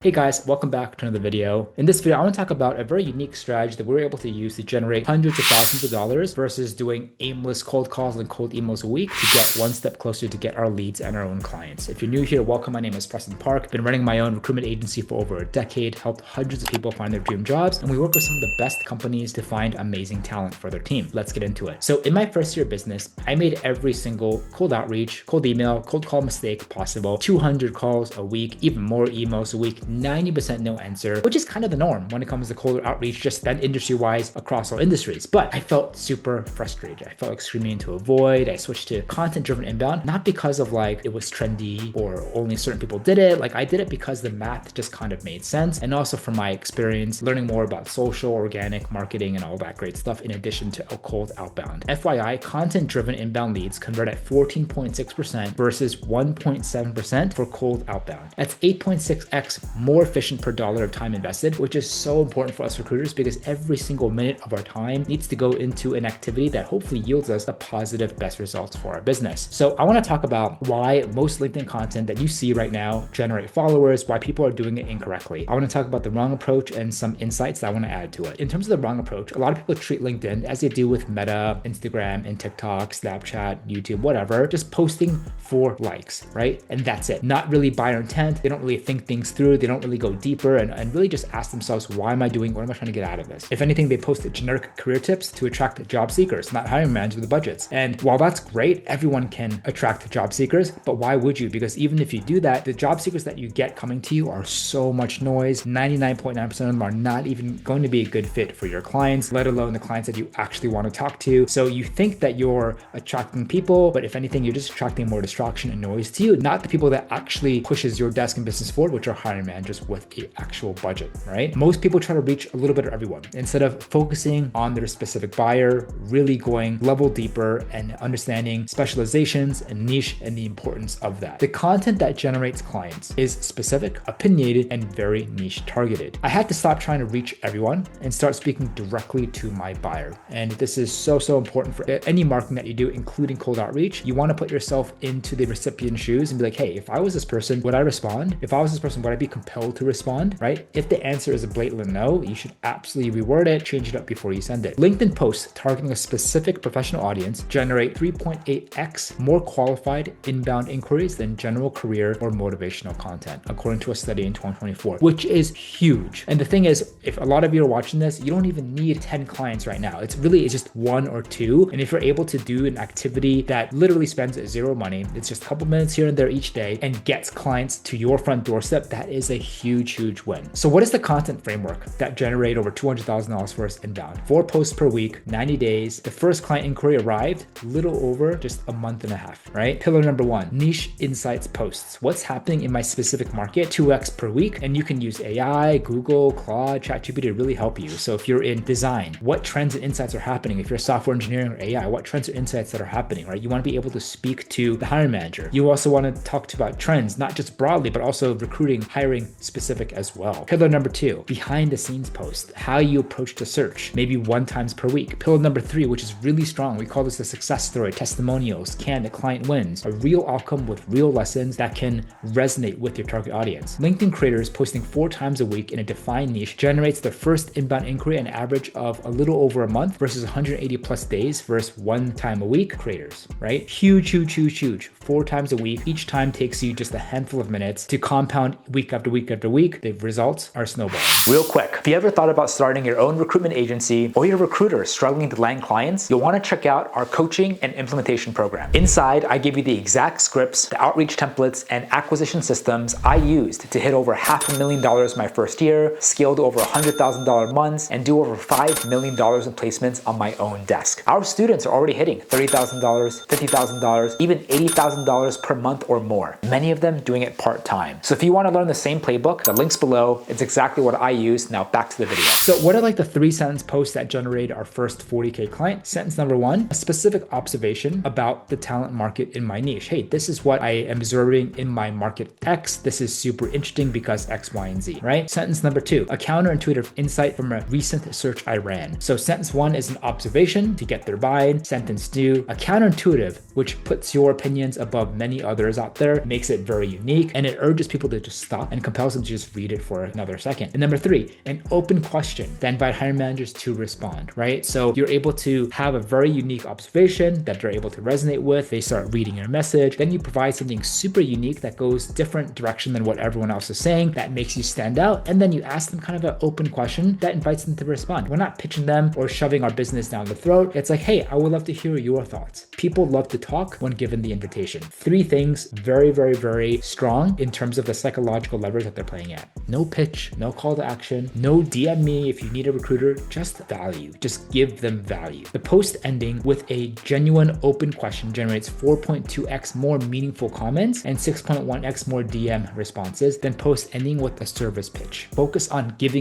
Hey guys, welcome back to another video. In this video, I want to talk about a very unique strategy that we're able to use to generate hundreds of thousands of dollars versus doing aimless cold calls and cold emails a week to get one step closer to get our leads and our own clients. If you're new here, welcome. My name is Preston Park. Been running my own recruitment agency for over a decade, helped hundreds of people find their dream jobs, and we work with some of the best companies to find amazing talent for their team. Let's get into it. So in my first year of business, I made every single cold outreach, cold email, cold call mistake possible, 200 calls a week, even more emails a week, 90% no answer, which is kind of the norm when it comes to cold outreach, just that industry-wise across all industries. But I felt super frustrated. I felt like screaming to avoid. I switched to content-driven inbound, not because of like it was trendy or only certain people did it. Like I did it because the math just kind of made sense. And also from my experience, learning more about social, organic marketing, and all that great stuff in addition to a cold outbound. FYI, content-driven inbound leads convert at 14.6% versus 1.7% for cold outbound. That's 8.6x more efficient per dollar of time invested, which is so important for us recruiters because every single minute of our time needs to go into an activity that hopefully yields us the positive best results for our business. So I want to talk about why most LinkedIn content that you see right now generate followers, why people are doing it incorrectly. I want to talk about the wrong approach and some insights that I want to add to it. In terms of the wrong approach, a lot of people treat LinkedIn as they do with Meta, Instagram, and TikTok, Snapchat, YouTube, whatever, just posting for likes, right? And that's it. Not really buyer intent. They don't really think things through. They don't really go deeper and really just ask themselves, why am I doing? What am I trying to get out of this? If anything, they post generic career tips to attract job seekers, not hiring managers with budgets. And while that's great, everyone can attract job seekers, but why would you? Because even if you do that, the job seekers that you get coming to you are so much noise. 99.9% of them are not even going to be a good fit for your clients, let alone the clients that you actually want to talk to. So you think that you're attracting people, but if anything, you're just attracting more distraction and noise to you, not the people that actually pushes your desk and business forward, which are hiring managers with an actual budget, right? Most people try to reach a little bit of everyone instead of focusing on their specific buyer, really going level deeper and understanding specializations and niche and the importance of that. The content that generates clients is specific, opinionated, and very niche targeted. I had to stop trying to reach everyone and start speaking directly to my buyer. And this is so important for any marketing that you do, including cold outreach. You want to put yourself into the recipient's shoes and be like, hey, if I was this person, would I respond? If I was this person, would I be compelled to respond, right? If the answer is a blatant no, you should absolutely reword it, change it up before you send it. LinkedIn posts targeting a specific professional audience generate 3.8x more qualified inbound inquiries than general career or motivational content, according to a study in 2024, which is huge. And the thing is, if a lot of you are watching this, you don't even need 10 clients right now. It's just one or two. And if you're able to do an activity that literally spends zero money, it's just a couple minutes here and there each day and gets clients to your front doorstep, that is a huge win. So what is the content framework that generate over $200,000 for us inbound? 4 posts per week, 90 days. The first client inquiry arrived little over just a month and a half, right? Pillar number 1, niche insights posts. What's happening in my specific market? 2x per week. And you can use AI, Google, Claude, ChatGPT to really help you. So if you're in design, what trends and insights are happening? If you're software engineering or AI, what trends or insights that are happening, right? You want to be able to speak to the hiring manager. You also want to talk about trends, not just broadly, but also recruiting, hiring specific as well. Pillar number 2, behind the scenes post, how you approach the search, maybe 1 time per week. Pillar number 3, which is really strong, we call this a success story, testimonials, candidate client wins, a real outcome with real lessons that can resonate with your target audience. LinkedIn creators posting 4 times a week in a defined niche generates their first inbound inquiry an average of a little over a month versus 180 plus days versus 1 time a week creators, right? Huge. 4 times a week. Each time takes you just a handful of minutes to compound week after week after week. The results are snowballing. Real quick, if you ever thought about starting your own recruitment agency or you're a recruiter struggling to land clients, you'll want to check out our coaching and implementation program. Inside, I give you the exact scripts, the outreach templates, and acquisition systems I used to hit over $500,000 my first year, scale to over $100,000 months, and do over $5 million in placements on my own desk. Our students are already hitting $30,000, $50,000, even $80,000 per month or more. Many of them doing it part-time. So if you want to learn the same playbook, the link's below. It's exactly what I use. Now back to the video. So what are like the 3-sentence posts that generated our first 40K client? Sentence number 1, a specific observation about the talent market in my niche. Hey, this is what I am observing in my market X. This is super interesting because X, Y, and Z, right? Sentence number 2, a counterintuitive insight from a recent search I ran. So sentence 1 is an observation to get their buy-in. Sentence 2, a counterintuitive, which puts your opinions above many others out there, makes it very unique, and it urges people to just stop and compels them to just read it for another second. And number three, an open question that invite hiring managers to respond, right? So you're able to have a very unique observation that they're able to resonate with. They start reading your message. Then you provide something super unique that goes different direction than what everyone else is saying, that makes you stand out. And then you ask them kind of an open question that invites them to respond. We're not pitching them or shoving our business down the throat. It's like, hey, I would love to hear your thoughts. People love to talk when given the invitation. Three things very, very, very strong in terms of the psychological leverage that they're playing at. No pitch, no call to action, no DM me if you need a recruiter, just value. Just give them value. The post ending with a genuine open question generates 4.2x more meaningful comments and 6.1x more DM responses than post ending with a service pitch. Focus on giving,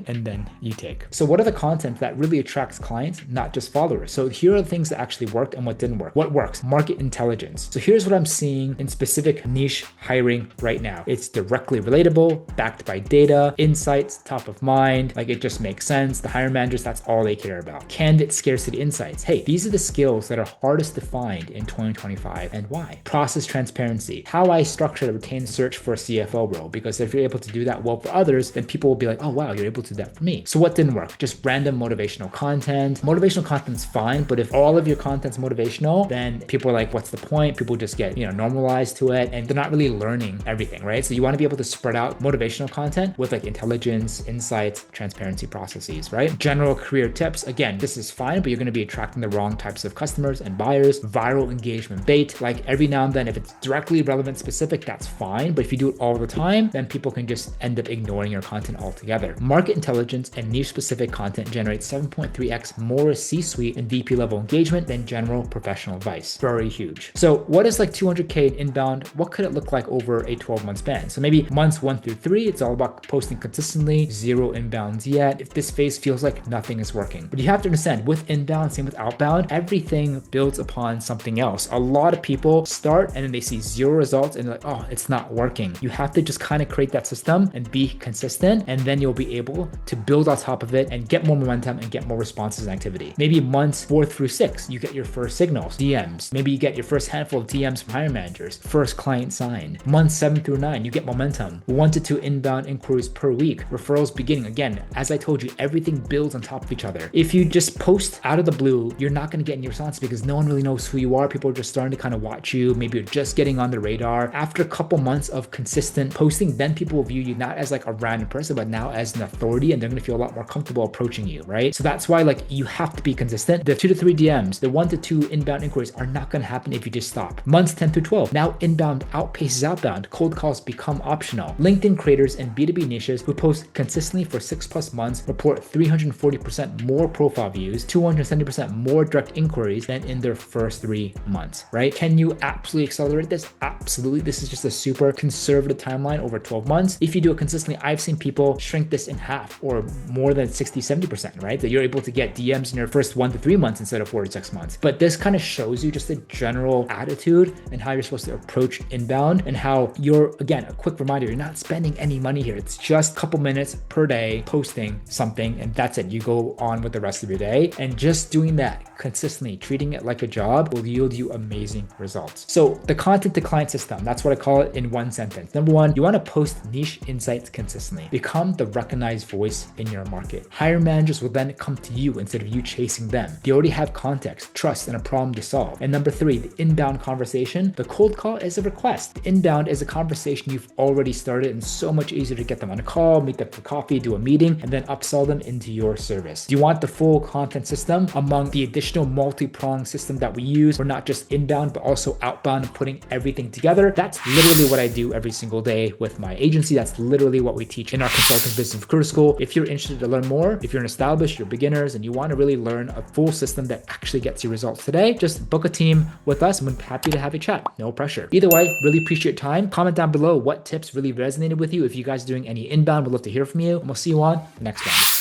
and then you take. So what are the content that really attracts clients, not just followers? So here are the things that actually worked and what didn't work. What works? Market intelligence. So here's what I'm seeing in specific niche hiring right now. It's directly relatable, backed by data, insights, top of mind, like it just makes sense. The hiring managers, that's all they care about. Candidate scarcity insights. Hey, these are the skills that are hardest to find in 2025 and why. Process transparency. How I structure a retained search for a CFO role, because if you're able to do that well for others, then people will be like, oh wow, you're able to do that for me. So what didn't work? Just random motivational content. Motivational content's fine, but if all of your content's motivational, then people are like, what's the point? People just get, normalized to it and they're not really learning everything, right? So you want to be able to spread out motivational content with like intelligence, insights, transparency processes, right? General career tips. Again, this is fine, but you're going to be attracting the wrong types of customers and buyers. Viral engagement bait. Like every now and then, if it's directly relevant specific, that's fine. But if you do it all the time, then people can just end up ignoring your content altogether. Market intelligence and niche specific content generates 7.3x more C-suite and VP level engagement than general professional advice. Very huge. So what is like 200K in inbound? What could it look like over a 12-month span? So maybe months 1 through 3, it's all about posting consistently, 0 inbounds yet. If this phase feels like nothing is working. But you have to understand, with inbound, same with outbound, everything builds upon something else. A lot of people start and then they see 0 results and they're like, oh, it's not working. You have to just kind of create that system and be consistent, and then you'll be able to build on top of it and get more momentum and get more responses and activity. Maybe months 4 through 6, you get your first signals, DMs. Maybe you get your first handful of DMs from hiring managers, first client signed. Months 7 through 9, you get momentum. 1 to 2 inbound inquiries per week. Referrals beginning. Again, as I told you, everything builds on top of each other. If you just post out of the blue, you're not going to get any response because no one really knows who you are. People are just starting to kind of watch you. Maybe you're just getting on the radar. After a couple months of consistent posting, then people will view you not as like a random person, but now as an authority, and they're going to feel a lot more comfortable approaching you, right? So that's why like you have to be consistent. The 2 to 3 DMs, the 1 to 2 inbound inquiries are not going to happen if you just stop. Months 10 through 12, now inbound outpaces outbound. Cold calls become optional. LinkedIn creators and B2B niches who post consistently for 6+ months report 340% more profile views, 270% more direct inquiries than in their first 3 months, right? Can you absolutely accelerate this? Absolutely. This is just a super conservative timeline over 12 months. If you do it consistently, I've seen people shrink this in half or more than 60-70%, right? That you're able to get DMs in your first 1 to 3 months instead of 4 to 6 months. But this kind of shows you just the general attitude and how you're supposed to approach inbound, and how you're, again, a quick reminder, you're not spending any money here. It's just a couple minutes per day posting something, and that's it. You go on with the rest of your day, and just doing that consistently, treating it like a job, will yield you amazing results. So the content to client system, that's what I call it in one sentence. Number 1, you want to post niche insights consistently. Become the recognized voice in your market. Hiring managers will then come to you instead of you chasing them. They already have context, trust, and a problem to solve. And number 3, the inbound conversation. The cold call is a request. The inbound is a conversation you've already started, and so much easier to get them on a call, meet them for coffee, do a meeting, and then upsell them into your service. Do you want the full content system among the additional multi-pronged system that we use? We're not just inbound, but also outbound, putting everything together. That's literally what I do every single day with my agency. That's literally what we teach in our consulting business recruiter school. If you're interested to learn more, if you're an established, you're beginners, and you want to really learn a full system that actually gets you results today, just book a team with us. I'm happy to have a chat. No pressure. Either way, really appreciate your time. Comment down below what tips really resonated with you. If you guys are doing any inbound, we'd love to hear from you, and we'll see you on the next one.